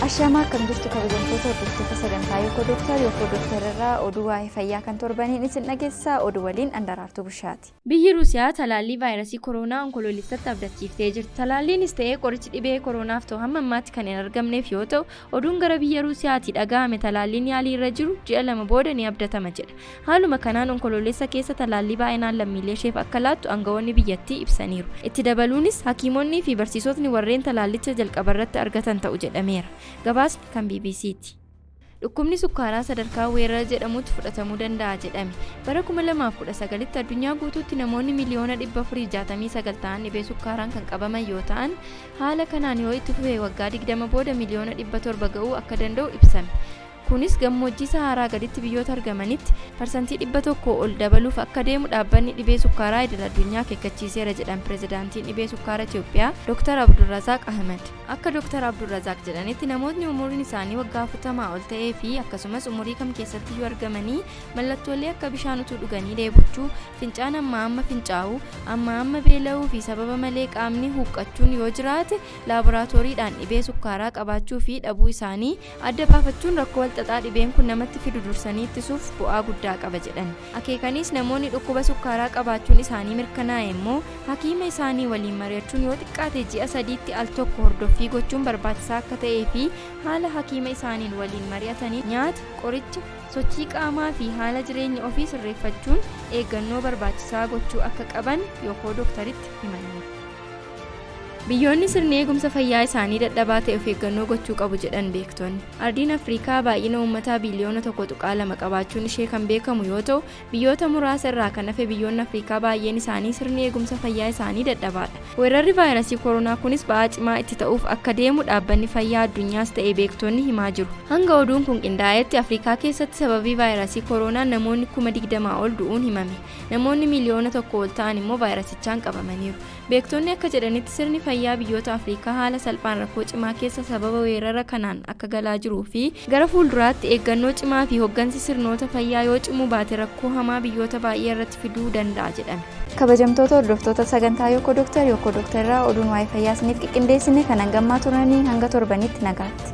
Ashama kan jirtu kabajamtoota hordoftoota sagantaa Yookoo Doctor-7024 oduu waa'ee fayyaa kan torbaniin isin dhageessaa oduu waliin Andaraartuu Bushaati. Biyyi Ruusiyaa talaallii vaayirasii koronaa onkoloolessatti abdachiiftee jirti. Talaalliinis ta'ee qorichi dhibee koronaaf ta'u hamma ammaatti kan hin argamneef yoo ta'u, oduun gara biyya Ruusiyaatti dhaga'ame talaalliin yaalii irra jiru ji'a 2 booda ni abdatama jedha. Haaluma kanaan onkoloolessa keessa talaallii baay'inaan lammiilee isheef akka laattu aangawoonni biyyattii ibsaniiru. Itti dabaluunis hakiimonni fi barsiisotni warreen talaallicha jalqabarratti argatan ta'u jedhameera. Gabaasni kan BBC'ti. Dhukkubni sukkaaraa sadarkaa weerara jedhamutti fudhatamuu danda'a jedhame. Bara 2019tti addunyaa guutuutti namoonni miliyoona 469 ta'an dhibee sukkaaraan kan qabaman yoo ta'an, haala kanaan yoo itti fufee waggaa 20 booda miliyoona 700 ga'uu akka danda'u ibsame. Kunis gammoojjii Saharaa gaditti biyyoota argamanitti parsantii 100 ol dabaluuf akka deemu dhaabbanni dhibee sukkaaraa idil addunyaa akeekkachiiseera jedhan pirezidaantiin dhibee sukkaaraa Itoophiyaa Dr. Abdurrazaaq Ahmed. Akka Dr. Abdurrazaaq jedhanitti namoonni umuriin isaanii waggaa 40 ol ta'ee fi akkasumas umurii kam keessatti yoo argamanii mallattoolee akka bishaan utuu dhuganii dheebuchuu, fincaan amma fincaa'uu, amma beela'uu fi sababa malee qaamni huqqachuun yoo jiraate laaboraatooriidhaan dhibee sukkaaraa qabaachuu fi dhabuu isaanii adda baafachuun rakkoo xaxaa dhibeen kun namatti fidu dursanii ittisuuf bu'aa guddaa qaba jedhan. Akeekanis namoonni dhukkuba sukkaaraa qabaachuun isaanii mirkanaa'e immoo hakiima isaanii waliin mari'achuun yoo xiqqaate ji'a 3tti al tokko hordoffii gochuun barbaachisaa akka ta'ee fi haala hakiima isaaniin waliin mari'atanii nyaata, qoricha, sochii qaamaa fi haala jireenya ofii sirreeffachuun eeggannoo barbaachisaa gochuu akka qaban Yookoo Doctor-tti himaniiru. Biyyoonni sirni eegumsa fayyaa isaanii dadhabaa ta'e of eeggannoo gochuu qabu jedhan beektonni. Ardiin Afrikaa baay'ina uummataa biliyoona 1.2 qabaachuun ishee kan beekamu yoo ta'u, biyyoota muraasa irraa kan hafe biyyoonni Afrikaa baay'een isaanii sirni eegumsa fayyaa isaanii dadhabaadha. Weerarri vaayirasii koronaa kunis ba'aa cimaa itti ta'uuf akka deemu dhaabbanni fayyaa addunyaas ta'e beektonni himaa jiru. Hanga oduun kun qindaa'etti Afrikaa keessatti sababii vaayirasii koronaan namoonni 20,000 ol du'uun himame. Namoonni miliyoona 1 ol ta'an immoo vaayirasichaan qabamaniiru. Beektonni akka jedhanitti sirni fayyaa biyyoota Afrikaa haala salphaan rakkoo cimaa keessa sababa weerara kanaan akka galaa jiruu fi gara fuulduraatti eeggannoo cimaa fi hoggansi sirnoota fayyaa yoo cimuu baate rakkoo hamaa biyyoota baay'ee irratti fiduu danda'a jedhame. Kabajamtoota hordoftoota sagantaa Yookoo Doctor-7024 oduun waa'ee fayyaa isiniif qindeessine kan hangammaa turanii hanga torbanitti nagaatti.